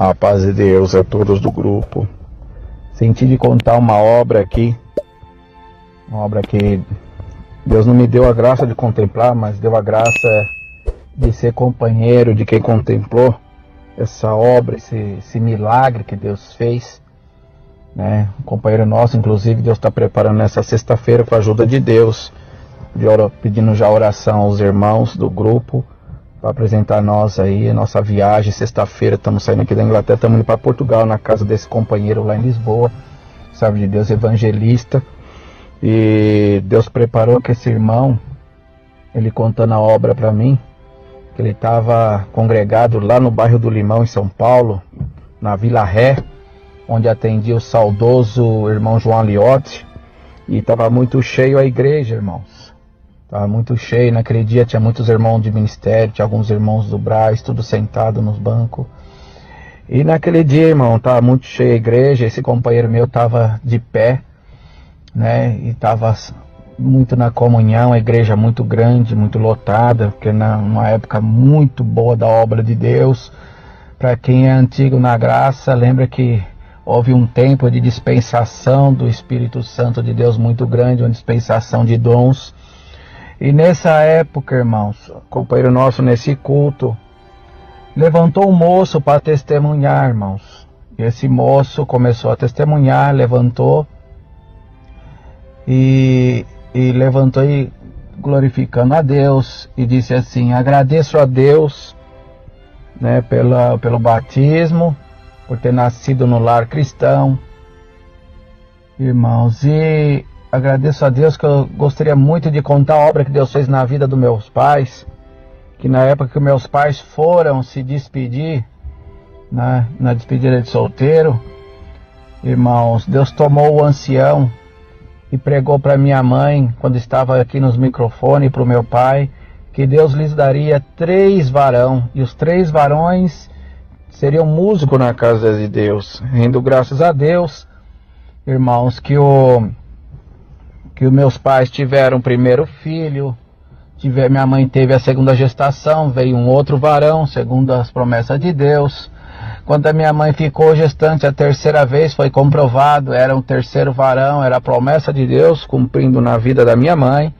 A paz de Deus a todos do grupo. Senti de contar uma obra aqui, uma obra que Deus não me deu a graça de contemplar, mas deu a graça de ser companheiro de quem contemplou essa obra, esse milagre que Deus fez, né? Um companheiro nosso, inclusive, Deus está preparando nessa sexta-feira com a ajuda de Deus, pedindo já oração aos irmãos do grupo, para apresentar nós aí a nossa viagem. Sexta-feira estamos saindo aqui da Inglaterra, estamos indo para Portugal, na casa desse companheiro lá em Lisboa, servo de Deus, evangelista. E Deus preparou que esse irmão, ele contando a obra para mim, que ele estava congregado lá no bairro do Limão, em São Paulo, na Vila Ré, onde atendia o saudoso irmão João Aliotti, e estava muito cheio a igreja, irmãos. Estava muito cheio, naquele dia tinha muitos irmãos de ministério, tinha alguns irmãos do Brás, tudo sentado nos bancos. E naquele dia, irmão, estava muito cheia a igreja, esse companheiro meu estava de pé, né, e estava muito na comunhão, a igreja muito grande, muito lotada, porque numa época muito boa da obra de Deus. Para quem é antigo na graça, lembra que houve um tempo de dispensação do Espírito Santo de Deus muito grande, uma dispensação de dons. E nessa época, irmãos, o companheiro nosso nesse culto levantou um moço para testemunhar, irmãos. E esse moço começou a testemunhar, levantou e glorificando a Deus, e disse assim: agradeço a Deus, né, pelo batismo, por ter nascido no lar cristão, irmãos, e agradeço a Deus que eu gostaria muito de contar a obra que Deus fez na vida dos meus pais, que na época que meus pais foram se despedir, né, na despedida de solteiro, irmãos, Deus tomou o ancião e pregou para minha mãe, quando estava aqui nos microfones, para o meu pai, que Deus lhes daria 3 varões, e os 3 varões seriam músicos na casa de Deus. Rendo graças a Deus, irmãos, que os meus pais tiveram o primeiro filho, minha mãe teve a segunda gestação, veio um outro varão, segundo as promessas de Deus. Quando a minha mãe ficou gestante a terceira vez, foi comprovado, era um terceiro varão, era a promessa de Deus cumprindo na vida da minha mãe.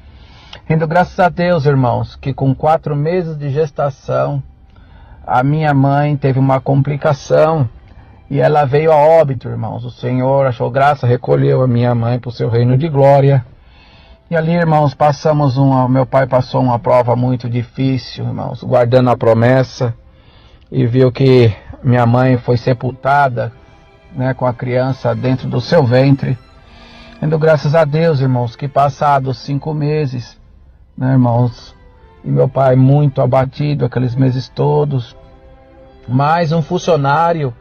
Rendo graças a Deus, irmãos, que com 4 meses de gestação, a minha mãe teve uma complicação e ela veio a óbito, irmãos. O Senhor achou graça, recolheu a minha mãe para o seu reino de glória. E ali, irmãos, meu pai passou uma prova muito difícil, irmãos, guardando a promessa, e viu que minha mãe foi sepultada, né, com a criança dentro do seu ventre. Rendo graças a Deus, irmãos, que passados 5 meses, né, irmãos, e meu pai muito abatido aqueles meses todos, mais um funcionário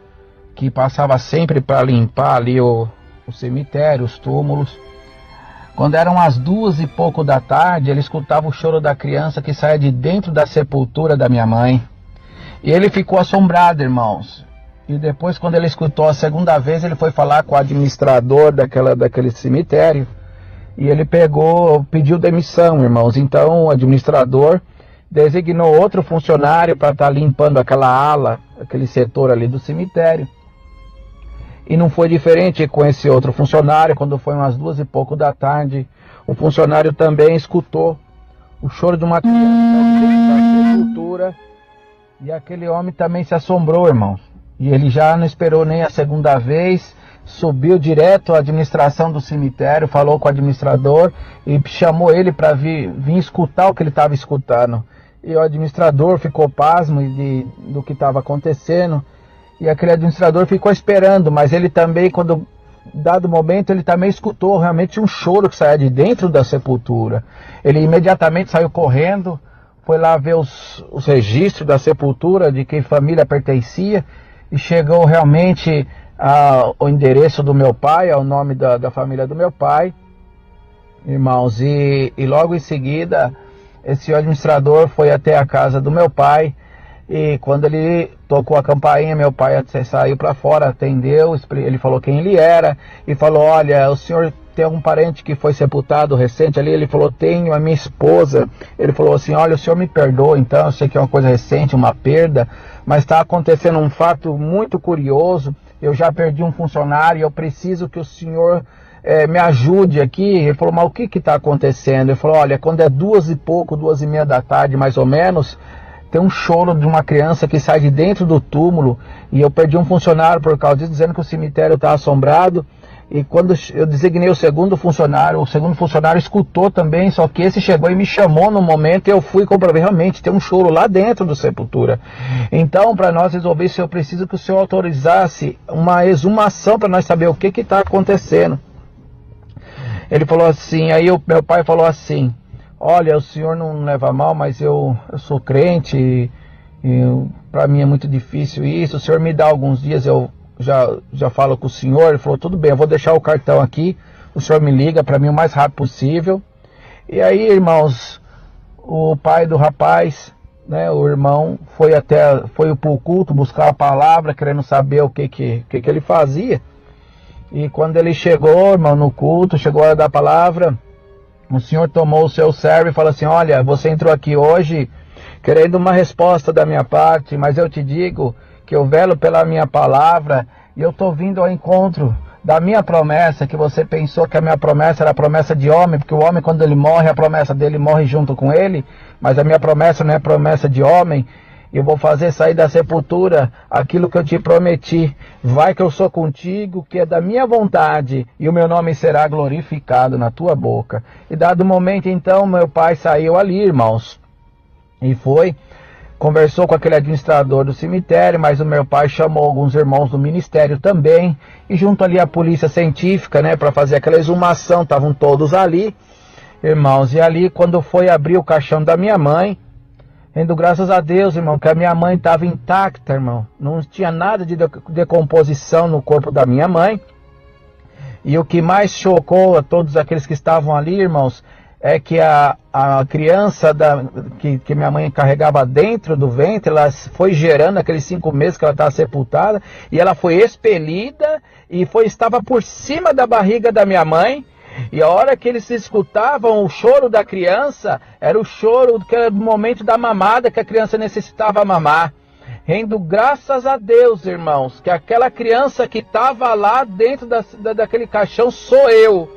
que passava sempre para limpar ali o cemitério, os túmulos. Quando eram as 2 e pouco da tarde, ele escutava o choro da criança que saía de dentro da sepultura da minha mãe. E ele ficou assombrado, irmãos. E depois, quando ele escutou a segunda vez, ele foi falar com o administrador daquele cemitério. E ele pediu demissão, irmãos. Então o administrador designou outro funcionário para estar limpando aquela ala, aquele setor ali do cemitério. E não foi diferente com esse outro funcionário. Quando foi umas 2 e pouco da tarde, o funcionário também escutou o choro de uma criança dentro da sepultura. E aquele homem também se assombrou, irmãos. E ele já não esperou nem a segunda vez, subiu direto à administração do cemitério, falou com o administrador e chamou ele para vir escutar o que ele estava escutando. E o administrador ficou pasmo do que estava acontecendo. E aquele administrador ficou esperando, mas ele também, dado momento, ele também escutou realmente um choro que saía de dentro da sepultura. Ele imediatamente saiu correndo, foi lá ver os registros da sepultura, de que família pertencia, e chegou realmente ao endereço do meu pai, ao nome da família do meu pai, irmãos, e logo em seguida, esse administrador foi até a casa do meu pai, e quando ele tocou a campainha, meu pai saiu para fora, atendeu, ele falou quem ele era, e falou: olha, o senhor tem um parente que foi sepultado recente ali, ele falou, tenho a minha esposa, ele falou assim, olha, o senhor me perdoa então, eu sei que é uma coisa recente, uma perda, mas está acontecendo um fato muito curioso, eu já perdi um funcionário, eu preciso que o senhor me ajude aqui. Ele falou, mas o que está acontecendo? Ele falou, olha, quando é 2h pouco, 2h30 da tarde mais ou menos, tem um choro de uma criança que sai de dentro do túmulo, e eu perdi um funcionário por causa disso, dizendo que o cemitério está assombrado. E quando eu designei o segundo funcionário escutou também, só que esse chegou e me chamou no momento, e eu fui e comprovei, realmente tem um choro lá dentro do sepultura. Então, para nós resolver isso, eu preciso que o senhor autorizasse uma exumação para nós saber o que está acontecendo. Ele falou assim, aí meu pai falou assim, olha, o senhor não leva mal, mas eu sou crente, e para mim é muito difícil isso, o senhor me dá alguns dias, eu já falo com o senhor. Ele falou, tudo bem, eu vou deixar o cartão aqui, o senhor me liga para mim o mais rápido possível. E aí, irmãos, o pai do rapaz, né, o irmão, foi pro culto buscar a palavra, querendo saber o que ele fazia. E quando ele chegou, irmão, no culto, chegou a hora da palavra, o senhor tomou o seu servo e falou assim, olha, você entrou aqui hoje querendo uma resposta da minha parte, mas eu te digo que eu velo pela minha palavra, e eu estou vindo ao encontro da minha promessa, que você pensou que a minha promessa era promessa de homem, porque o homem, quando ele morre, a promessa dele morre junto com ele, mas a minha promessa não é promessa de homem. Eu vou fazer sair da sepultura aquilo que eu te prometi. Vai que eu sou contigo, que é da minha vontade, e o meu nome será glorificado na tua boca. E dado o momento, então, meu pai saiu ali, irmãos, e conversou com aquele administrador do cemitério, mas o meu pai chamou alguns irmãos do ministério também, e junto ali a polícia científica, né, para fazer aquela exumação, estavam todos ali, irmãos, e ali quando foi abrir o caixão da minha mãe, rendo graças a Deus, irmão, que a minha mãe estava intacta, irmão, não tinha nada de decomposição no corpo da minha mãe, e o que mais chocou a todos aqueles que estavam ali, irmãos, é que a criança que minha mãe carregava dentro do ventre, ela foi gerando aqueles 5 meses que ela estava sepultada, e ela foi expelida e estava por cima da barriga da minha mãe, e a hora que eles escutavam o choro da criança, era o choro que era do momento da mamada, que a criança necessitava mamar. Rendo graças a Deus, irmãos, que aquela criança que estava lá dentro daquele caixão sou eu.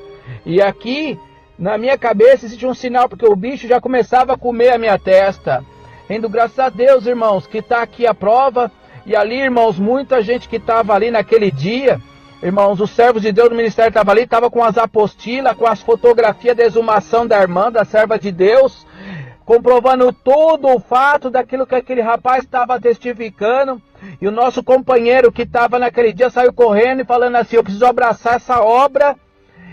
E aqui na minha cabeça existe um sinal, porque o bicho já começava a comer a minha testa. Rendo graças a Deus, irmãos, que está aqui a prova. E ali, irmãos, muita gente que estava ali naquele dia, irmãos, os servos de Deus do ministério estavam ali, estavam com as apostilas, com as fotografias da exumação da irmã, da serva de Deus, comprovando todo o fato daquilo que aquele rapaz estava testificando. E o nosso companheiro que estava naquele dia saiu correndo e falando assim, eu preciso abraçar essa obra.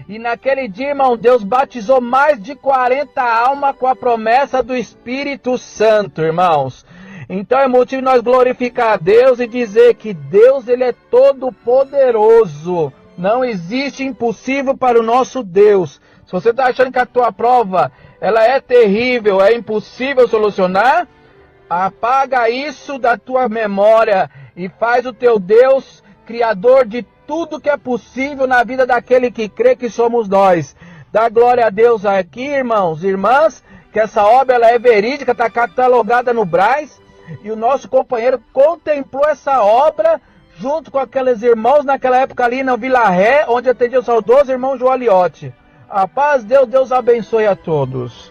E naquele dia, irmão, Deus batizou mais de 40 almas com a promessa do Espírito Santo, irmãos. Então é motivo de nós glorificar a Deus e dizer que Deus, ele é todo poderoso. Não existe impossível para o nosso Deus. Se você está achando que a tua prova ela é terrível, é impossível solucionar, apaga isso da tua memória e faz o teu Deus criador de tudo que é possível na vida daquele que crê, que somos nós. Dá glória a Deus aqui, irmãos e irmãs, que essa obra ela é verídica, está catalogada no Braz, e o nosso companheiro contemplou essa obra junto com aqueles irmãos naquela época ali na Vila Ré, onde atendia o saudoso irmão João Aliotti. A paz de Deus, Deus abençoe a todos.